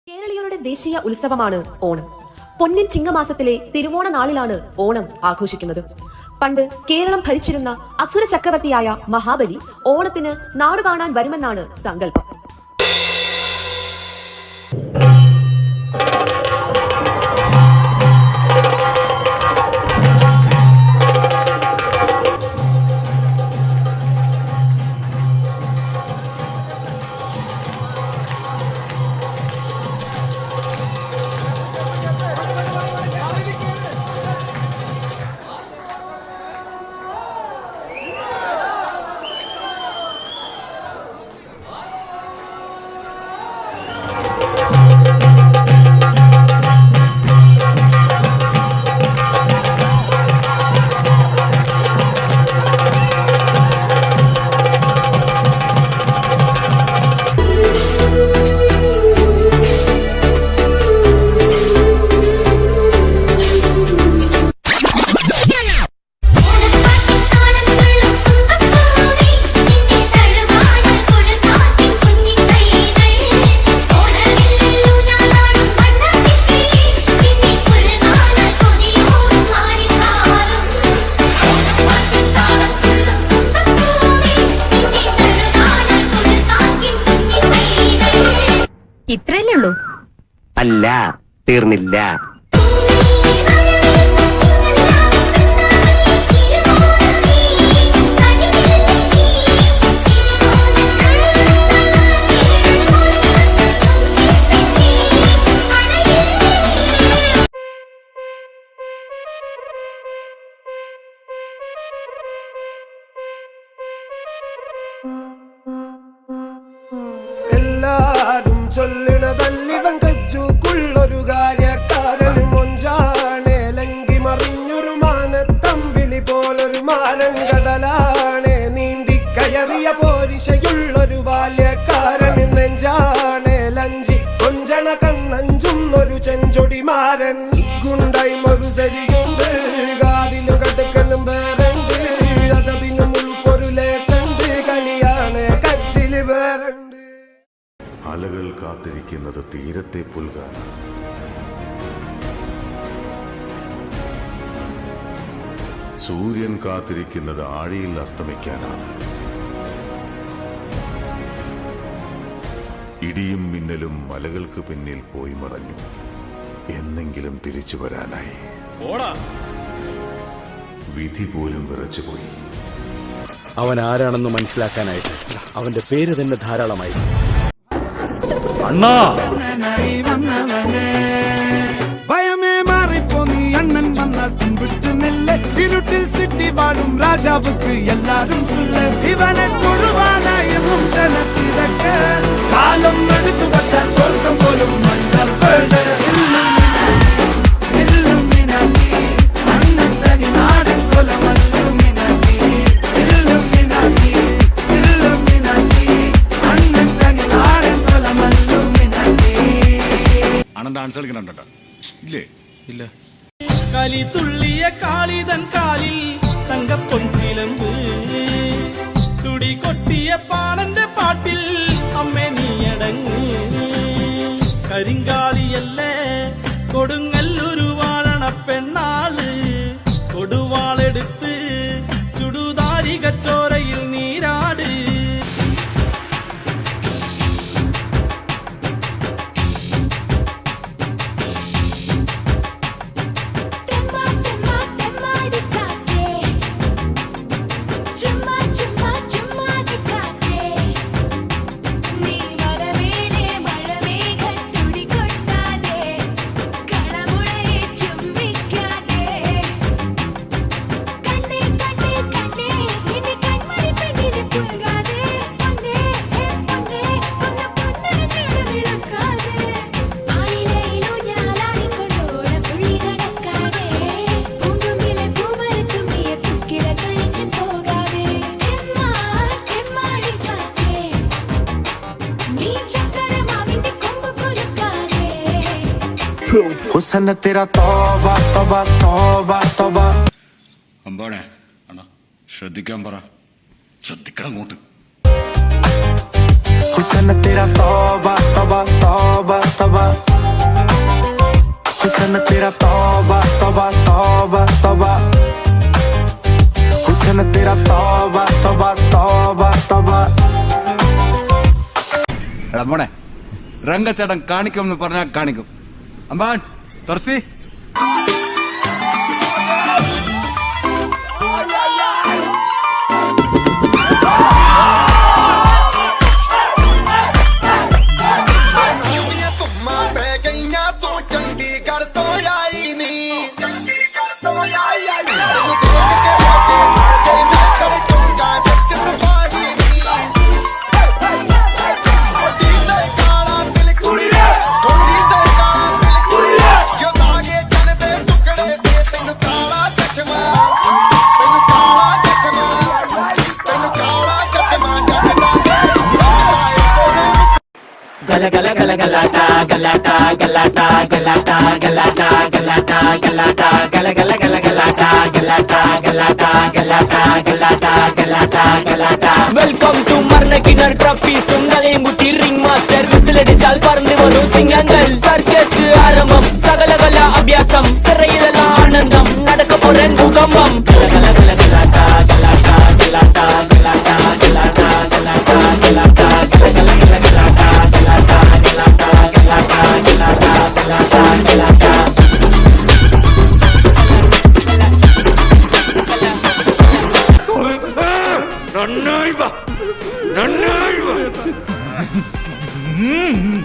കേരളീയരുടെ ദേശീയ ഉത്സവമാണ് ഓണം. പൊന്നിൻ ചിങ്ങമാസത്തിലെ തിരുവോണ നാളിലാണ് ഓണം ആഘോഷിക്കുന്നത്. പണ്ട് കേരളം ഭരിച്ചിരുന്ന അസുര ചക്രവർത്തിയായ മഹാബലി ഓണത്തിന് നാട് കാണാൻ വരുമെന്നാണ് സങ്കല്പം. ഇത്രയല്ലേ ഉള്ളൂ? അല്ല, തീർന്നില്ല. എല്ലാരും ചൊല്ലണതല്ലിവൻ കജ്ജുക്കുള്ളൊരു കാര്യക്കാരൻ മൊഞ്ചാണേ ലങ്കി മറിഞ്ഞൊരു മാനത്തമ്പിളി പോലൊരു മാരൻ കടലാണേ നീന്തി കയറിയ പോരിശയുള്ളൊരു ബാല്യക്കാരൻ നെഞ്ചാണേ ലഞ്ചി കൊഞ്ചണ കണ്ണഞ്ചുന്നൊരു ചെഞ്ചൊടിമാരൻ ഗുണ്ടൈ ഒരു ശരിയുണ്ട് കാതിലും കടുക്കലും വേറുണ്ട് അതതിനും ഉൾക്കൊരു ലേസുണ്ട് കളിയാണ് കച്ചില് വേറുണ്ട്. അലകൾ കാത്തിരിക്കുന്നത് തീരത്തെ പുൽകാൻ. സൂര്യൻ കാത്തിരിക്കുന്നത് ആഴിയിൽ അസ്തമിക്കാനാണ്. ഇടിയും മിന്നലും മലകൾക്ക് പിന്നിൽ പോയി മറഞ്ഞു. എന്നെങ്കിലും തിരിച്ചു വരാനായി. വിധി പോലും വിറച്ചുപോയി. അവൻ ആരാണെന്ന് മനസ്സിലാക്കാനായിട്ട് അവന്റെ പേര് തന്നെ ധാരാളമായി. അണ്ണാ ഭയമേ മാറിപ്പോ നീ അണ്ണൻ വന്നാൽ തുമ്പിട്ട് നെല്ല് ഇരുട്ടിൽ സിറ്റി വാഴും രാജാവുക്ക് എല്ലാരും സുല്ല് ഇവനെ തൊഴുവാനായെന്നും ജനത്തിരക്ക് കാലം എടുത്തു വച്ചാൽ സ്വർഗം പോലും അണ്ണൻ തനി നാടൻ ഡാൻസ് കളിക്കണ ഇല്ലേ? ഇല്ല. കലി തുള്ളിയ കാളിതൻ കാലിൽ തങ്കപ്പൊഞ്ചിലമ്പ് തുടി കൊട്ടിയ പാണന്റെ പാട്ടിൽ അമ്മേ നീയടങ്ങ് കരിങ്കാളിയല്ലേ കൊടുങ്ങല്ലൊരു വാഴണ പെണ്ണാള് കൊടുവാളെടുത്ത് ചുടുതാരിക ചോരയിൽ നീരാട് हुस्न तेरा तौबा तौबा तौबा तौबा. അമ്പാണേ അണ്ണാ ശ്രദ്ധിക്കാൻ പറ. ശ്രദ്ധിക്കണം അങ്ങോട്ട്. हुसन तेरा तौबा तौबा तौबा तौबा हुसन तेरा तौबा तौबा तौबा तौबा हुसन तेरा तौबा तौबा तौबा तौबा എടാ മോനെ രംഗച്ചേട്ടൻ കാണിക്കും എന്ന് പറഞ്ഞാൽ കാണിക്കും അമ്പാൻ തുറസി വെൽക്കം ടു മർണക്കിണർ ട്രോഫി സുംഗലയും കുത്തി റിംഗ് മാസ്റ്റർ വിസിലടിച്ചാൽ പറന്നു വന്നു സിംഗങ്ങൾ സർക്കസ് ആരംഭം സകലകല അഭ്യാസം സിറയിലുള്ള ആനന്ദം നടക്കപ്പോഴൻ ഭൂകമ്പം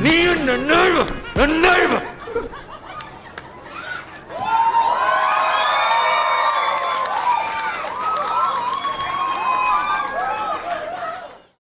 നീ നന്നായി